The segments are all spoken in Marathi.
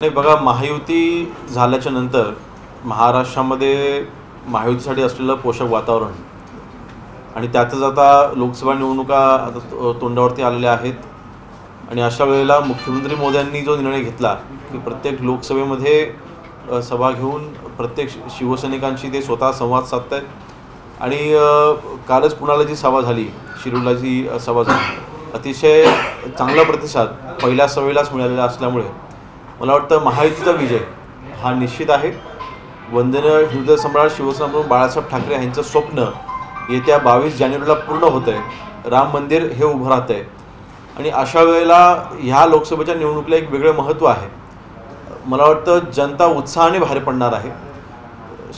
नाही बघा, महायुती झाल्याच्या नंतर महाराष्ट्रामध्ये महायुतीसाठी असलेलं पोषक वातावरण आणि त्यातच आता लोकसभा निवडणुका आता तोंडावरती आलेल्या आहेत. आणि अशा वेळेला मुख्यमंत्री मोदयांनी जो निर्णय घेतला की प्रत्येक लोकसभेमध्ये सभा घेऊन प्रत्येक शिवसैनिकांशी ते स्वतः संवाद साधत आहेत. आणि कालच पुण्याला जी सभा झाली, शिरूरला जी सभा झाली, अतिशय चांगला प्रतिसाद पहिल्या सभेलाच मिळालेला असल्यामुळे मला वाटतं महायुतीचा विजय हा निश्चित आहे. वंदनीय हृदय सम्राट शिवसेनाप्रमुख बाळासाहेब ठाकरे यांचं स्वप्न येत्या 22 जानेवारीला पूर्ण होतं आहे. राम मंदिर हे उभं राहतं आहे. आणि अशा वेळेला ह्या लोकसभेच्या निवडणुकीला एक वेगळं महत्त्व आहे. मला वाटतं जनता उत्साहाने बाहेर पडणार आहे,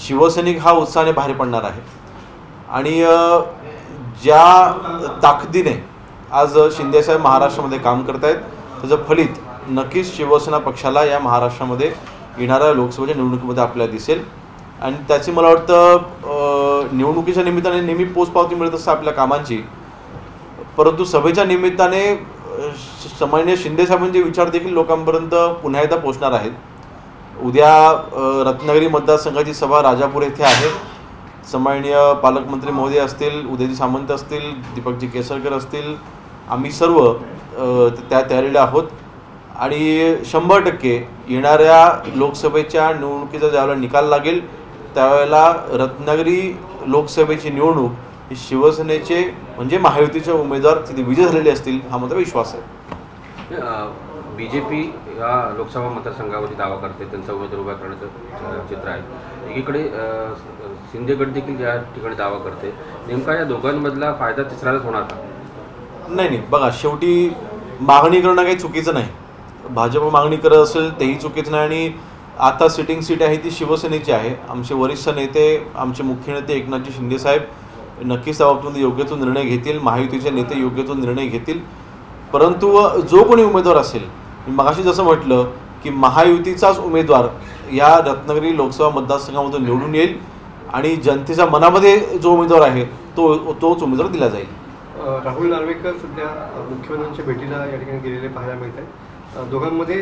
शिवसैनिक हा उत्साहाने बाहेर पडणार आहे. आणि ज्या ताकदीने आज शिंदेसाहेब महाराष्ट्रामध्ये काम करत आहेत त्याचं फलित नक्कीच शिवसेना पक्षाला या महाराष्ट्रामध्ये येणाऱ्या लोकसभेच्या निवडणुकीमध्ये आपल्याला दिसेल. आणि त्याची मला वाटतं निवडणुकीच्या निमित्ताने नेहमी पोचपावती मिळत असते आपल्या कामांची, परंतु सभेच्या निमित्ताने सामान्य शिंदेसाहेबांचे विचार देखील लोकांपर्यंत पुन्हा एकदा पोचणार आहेत. उद्या रत्नागिरी मतदारसंघाची सभा राजापूर येथे आहे. सन्माननीय पालकमंत्री महोदय असतील, उदयजी सामंत असतील, दीपकजी केसरकर असतील, आम्ही सर्व त्या तयारीला आहोत. आणि 100% येणाऱ्या लोकसभेच्या निवडणुकीचा ज्यावेळेला निकाल लागेल त्यावेळेला रत्नागिरी लोकसभेची निवडणूक ही शिवसेनेचे म्हणजे महायुतीचे उमेदवार तिथे विजय झालेले असतील हा माझा विश्वास आहे. बीजेपी या लोकसभा मतदारसंघावरती दावा करते, त्यांचा उमेदवार उभा करण्याचं चित्र आहे. एकीकडे शिंदे गट देखील या ठिकाणी दावा करते. नेमका या दोघांमधला फायदा तिसऱ्यालाच होणार का? नाही, बघा, शेवटी मागणी करणं काही चुकीचं नाही. भाजप मागणी करत असेल तेही चुकीचं नाही. आणि आता सिटिंग सीट आहे ती शिवसेनेची आहे. आमचे वरिष्ठ नेते, आमचे मुख्य नेते एकनाथजी शिंदेसाहेब नक्कीच त्या बाबतीमध्ये योग्य तो निर्णय घेतील. महायुतीचे नेते योग्य तो निर्णय घेतील. परंतु जो कोणी उमेदवार असेल, मी मगाशी जसं म्हटलं की महायुतीचाच उमेदवार या रत्नागिरी लोकसभा मतदारसंघामधून निवडून येईल आणि जनतेच्या मनामध्ये जो उमेदवार आहे तोच उमेदवार दिला जाईल. राहुल नार्वेकर सध्या मुख्यमंत्र्यांच्या भेटीला या ठिकाणी गेलेले पाहायला मिळत आहे. दोघांमध्ये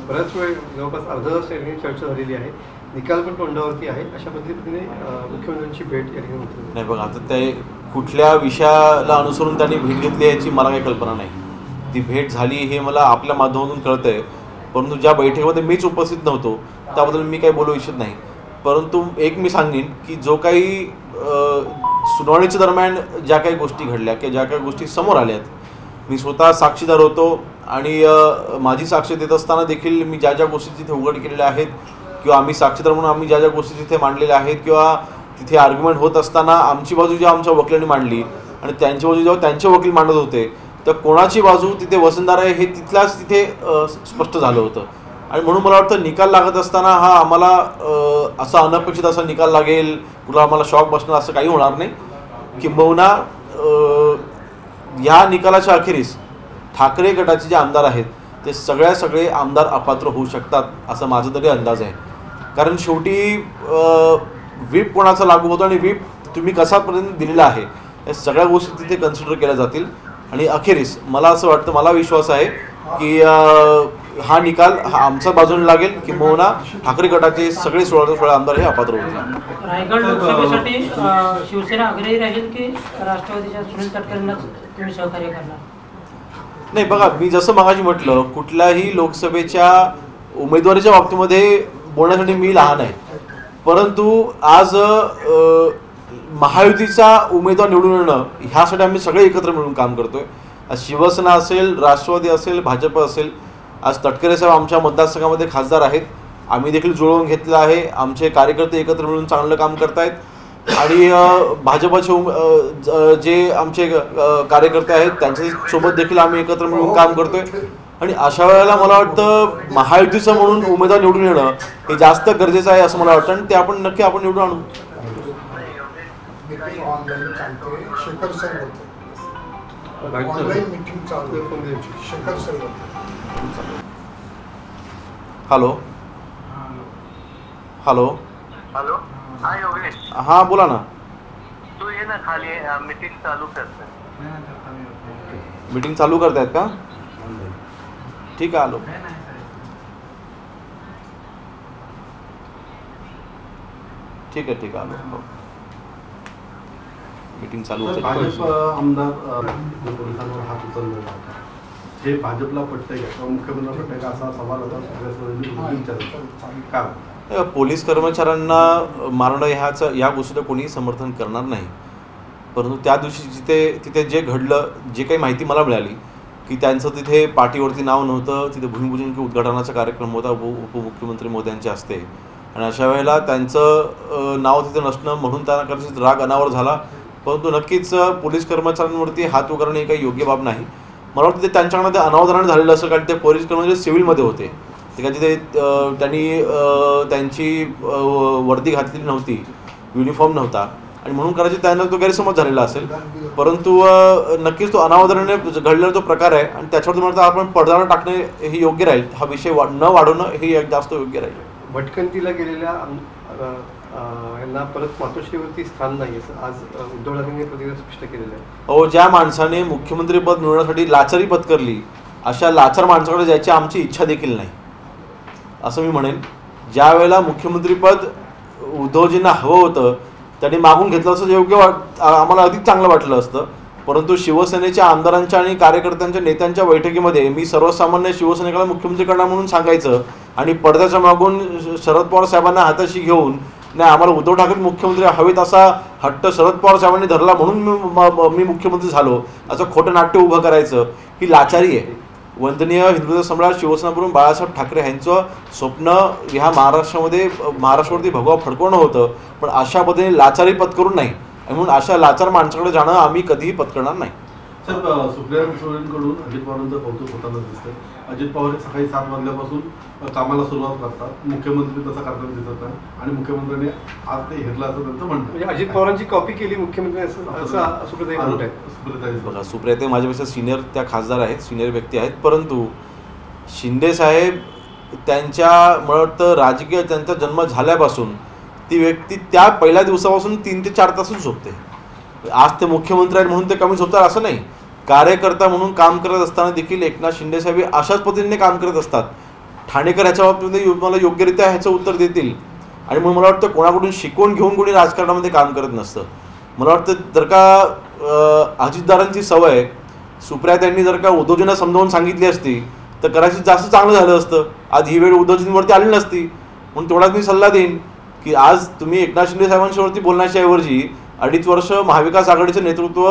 बऱ्याच वेळ जवळपास अर्धा तास या ठिकाणी चर्चा झालेली आहे. निकाल पण तोंडावरती आहे. अशा पद्धतीने मुख्यमंत्र्यांची भेट या ठिकाणी होती. नाही बघा, आता ते कुठल्या विषयाला अनुसरून त्यांनी भेट घेतली याची मला काही कल्पना नाही. ती भेट झाली हे मला आपल्या माध्यमातून कळतं आहे, परंतु ज्या बैठकीमध्ये मीच उपस्थित नव्हतो त्याबद्दल मी काही बोलू इच्छित नाही. परंतु एक मी सांगेन की जो काही सुनावणीच्या दरम्यान ज्या काही गोष्टी घडल्या किंवा ज्या काही गोष्टी समोर आल्यात, मी स्वतः साक्षीदार होतो. आणि माझी साक्ष देत असताना देखील मी ज्या ज्या गोष्टी तिथे उघड केलेल्या आहेत किंवा आम्ही साक्षीदार म्हणून आम्ही ज्या ज्या गोष्टी तिथे मांडलेल्या आहेत किंवा तिथे आर्ग्युमेंट होत असताना आमची बाजू जेव्हा आमच्या वकिलांनी मांडली आणि त्यांची बाजू जेव्हा त्यांचे वकील मांडत होते तर कोणाची बाजू तिथे वसंतदार आहे हे तिथल्याच तिथे स्पष्ट झालं होतं. आणि म्हणून मला वाटतं निकाल लागत असताना हा आम्हाला असा अनपेक्षित असा निकाल लागेल, कुठला आम्हाला शॉक बसणार असं काही होणार नाही. किंबहुना ह्या निकालाच्या अखेरीस ठाकरे गटाचे जे आमदार आहेत ते सगळे आमदार अपात्र होऊ शकतात असा माझा तरी अंदाज आहे. कारण शेवटी व्हीप कोणाचा लागू होतो आणि व्हीप तुम्ही कसापर्यंत दिलेला आहे या सगळ्या गोष्टी तिथे कन्सिडर केल्या जातील. आणि अखेरीस मला असं वाटतं, मला विश्वास आहे की हा निकाल हा आमच्या बाजूने लागेल किंबहुना ठाकरे गटाचे सगळे 16 आमदार हे अपात्र होतील. रायगड लोकसभेसाठी शिवसेना आग्रही राहील की राष्ट्रवादीच्या सुनील तटकरेंना तुम्ही सहकार्य करणार? नाही बघा, मी जसं मगाशी म्हटलं, कुठल्याही लोकसभेच्या उमेदवारीच्या बाबतीमध्ये बोलण्यासाठी मी लहान आहे, परंतु आज महायुतीचा उमेदवार निवडून येणं ह्यासाठी आम्ही सगळे एकत्र मिळून काम करतोय. आज शिवसेना असेल, राष्ट्रवादी असेल, भाजप असेल, आज तटकरे साहेब आमच्या मतदारसंघामध्ये खासदार आहेत. आम्ही देखील जुळवून घेतलं आहे. आमचे कार्यकर्ते एकत्र मिळून चांगलं काम करतायत. आणि भाजपचे जे आमचे कार्यकर्ते आहेत त्यांच्यासोबत देखील आम्ही एकत्र मिळून काम करतोय. आणि अशा वेळेला मला वाटतं महायुतीचं म्हणून उमेदवार निवडून येणं हे जास्त गरजेचं आहे असं मला वाटतं. आणि ते आपण नक्की निवडून आणू. हॅलो हॅलो हॅलो, हा योगेश. हां बोला ना. तू ये ना खाली, मीटिंग चालू करते. मीटिंग चालू करतायत का? ठीक आहे, आलो. ठीक आहे आलो. मीटिंग चालू सर, होती. भाजप आमदार पोलिसांवर हात उचललेला होता, हे भाजपला पटतंय का किंवा मुख्यमंत्र्यांना पटतंय का असा सवाल होता विचारला. पोलीस कर्मचाऱ्यांना मारणं या गोष्टीला कोणीही समर्थन करणार नाही. परंतु त्या दिवशी तिथे जे घडलं, जे काही माहिती मला मिळाली की त्यांचं तिथे पाठीवरती नाव नव्हतं, तिथे भूमिपूजन किंवा उद्घाटनाचा कार्यक्रम होता उपमुख्यमंत्री मोदयांच्या हस्ते, आणि अशा वेळेला त्यांचं नाव तिथे नसणं म्हणून त्यांना कदाचित राग अनावर झाला. परंतु नक्कीच पोलीस कर्मचाऱ्यांवरती हात उगारणे ही काही योग्य बाब नाही. मला वाटतं ते त्यांच्याकडनं ते अनावधान झालेलं असं, कारण ते पोलीस कर्मचारी सिव्हिलमध्ये होते, ते काय तिथे त्यांनी त्यांची वर्दी घातलेली नव्हती, युनिफॉर्म नव्हता, आणि म्हणून कदाचित त्यांना तो गैरसमज झालेला असेल. परंतु नक्कीच तो अनावधानाने घडलेला तो प्रकार आहे, आणि त्याच्यावर म्हणता आपण पडदा टाकणे हे योग्य राहील. हा विषय न वाढवणं हे जास्त योग्य राहील. भटकंतीला गेलेल्या यांना परत मातोश्रीवरती स्थान नाही असं आज उद्धव ठाकरेंनी प्रतिक्रिया स्पष्ट केलेलं आहे. ज्या माणसाने मुख्यमंत्रीपद मिळवण्यासाठी लाचारी पत्करली, अशा लाचार माणसाकडे जायची आमची इच्छा देखील नाही असं मी म्हणेन. ज्या वेळेला मुख्यमंत्रीपद उद्धवजींना हवं होतं त्यांनी मागून घेतलं असं योग्य आम्हाला अधिक चांगलं वाटलं असतं. परंतु शिवसेनेच्या आमदारांच्या आणि कार्यकर्त्यांच्या नेत्यांच्या बैठकीमध्ये मी सर्वसामान्य शिवसैनिकाला मुख्यमंत्री करणार म्हणून सांगायचं, आणि पडद्याच्या मागून शरद पवार साहेबांना हाताशी घेऊन नाही आम्हाला उद्धव ठाकरे मुख्यमंत्री हवेत असा हट्ट शरद पवार साहेबांनी धरला म्हणून मी मुख्यमंत्री झालो असं खोटं नाट्य उभं करायचं ही लाचारी आहे. वंदनीय हिंदुत्व सम्राट शिवसेनाप्रमुख बाळासाहेब ठाकरे यांचं स्वप्न ह्या महाराष्ट्रावरती भगवा फडकवणं होतं, पण अशा पद्धतीने लाचारी पत्करून नाही, आणि म्हणून अशा लाचार माणसाकडे जाणं आम्ही कधीही पत्करणार नाही. सर, सुप्रिया सुळेंकडून अजित पवारांचं कौतुक होताना दिसतंय. अजित पवार सकाळी 7 वाजल्यापासून कामाला सुरुवात करतात, मुख्यमंत्री तसं करताना दिसत नाही, आणि मुख्यमंत्र्यांनी आज ते घेतलं असं त्यांचं म्हणणं. म्हणजे अजित पवारांची कॉपी केली मुख्यमंत्री असं सुप्रियाताई म्हणत आहेत. बघा, सुप्रियाताई माझ्यापेक्षा सिनियर त्या खासदार आहेत, सिनियर व्यक्ती आहेत, परंतु शिंदे साहेब त्यांच्या मला वाटतं राजकीय त्यांचा जन्म झाल्यापासून ती व्यक्ती त्या पहिल्या दिवसापासून 3 ते 4 तासच झोपते. आज ते मुख्यमंत्री आहेत म्हणून ते कमी झोपतात असं नाही. कार्यकर्ता म्हणून काम करत असताना देखील एकनाथ शिंदे साहेब अशाच पद्धतीने काम करत असतात. ठाणेकर ह्याच्या बाबतीमध्ये मला योग्यरित्या ह्याचं उत्तर देतील, आणि म्हणून मला वाटतं कोणाकडून शिकवून घेऊन कोणी राजकारणामध्ये काम करत नसतं. मला वाटतं जर का अजितदारांची सवय सुप्रियाताईंनी जर का उद्धवजींना समजावून सांगितली असती तर कदाचित जास्त चांगलं झालं असतं. आज ही वेळ उद्धवजींवरती आली नसती. म्हणून तेवढाच मी सल्ला देईन की आज तुम्ही एकनाथ शिंदे साहेबांच्यावरती बोलण्याच्या ऐवजी 2.5 वर्ष महाविकास आघाडीचं नेतृत्व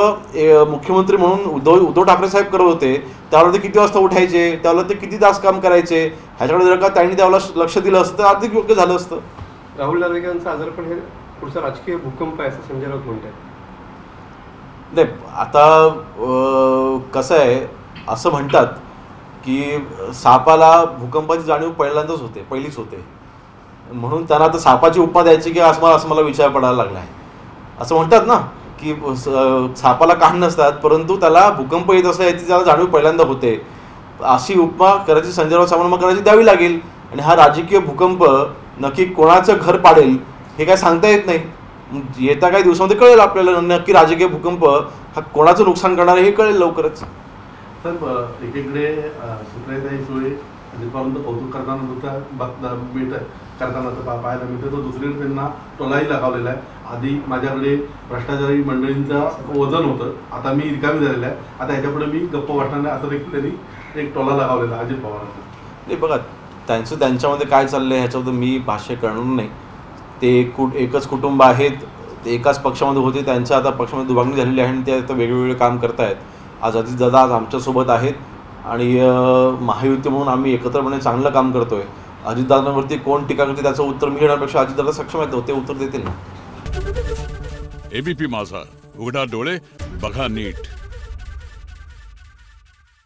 मुख्यमंत्री म्हणून उद्धव ठाकरे साहेब करत होते, त्यावेळेला ते किती वाजता उठायचे, त्यावेळेला ते किती तास काम करायचे, ह्याच्याकडे जर का त्यांनी त्यावेळेला लक्ष दिलं असतं तर अधिक योग्य झालं असतं. राहुल नार्वेकरांचं आजारपण हे पुढचा राजकीय भूकंप आहे असं संजय राऊत म्हणतात. नाही, आता कसं आहे, असं म्हणतात की सापाला भूकंपाची जाणीव पहिलीच होते, म्हणून त्यांना आता सापाची उपमा द्यायची की असं मला विचार पडायला लागला आहे. असं म्हणतात ना की सापाला कान नसतात, परंतु त्याला भूकंप येत असला याची त्याला जाणीव पहिल्यांदा होते. अशी उपमा कदाचित संजय राऊत साहेबांना कदाचित द्यावी लागेल. आणि हा राजकीय भूकंप नक्की कोणाचं घर पाडेल हे काय सांगता येत नाही. येत्या काही दिवसामध्ये कळेल आपल्याला नक्की राजकीय भूकंप हा कोणाचं नुकसान करणार हे कळेल लवकरच. सर, एकीकडे सुप्रियाताई सुळे अजित पवारांचं कौतुक करताना पाहायला मिळतं, तर दुसरीकडे त्यांना टोलाही लगावलेला आहे. आधी माझ्याकडे भ्रष्टाचारी मंडळींचं वजन होतं, आता मी रिकामी झालेला आहे, आता ह्याच्यापुढे मी गप्प वाटणार नाही असं देखील त्यांनी एक टोला लगावलेला आहे अजित पवारांचा. नाही, बघा त्यांच्यामध्ये काय चाललं आहे ह्याच्याबद्दल मी भाष्य करणार नाही. ते एकच कुटुंब आहेत, ते एकाच पक्षामध्ये होते, त्यांच्या आता पक्षामध्ये दुभागणी झालेली आहे आणि ते आता वेगवेगळे काम करत आहेत. आज अजितदादा आज आमच्यासोबत आहेत आणि महायुती म्हणून आम्ही एकत्रपणे चांगलं काम करतोय. अजितदादांवरती कोण टीका करते त्याचं उत्तर मी घेण्यापेक्षा अजितदादा सक्षम आहेत, ते उत्तर देतील ना. एबीपी माझा, उघडा डोळे बघा नीट.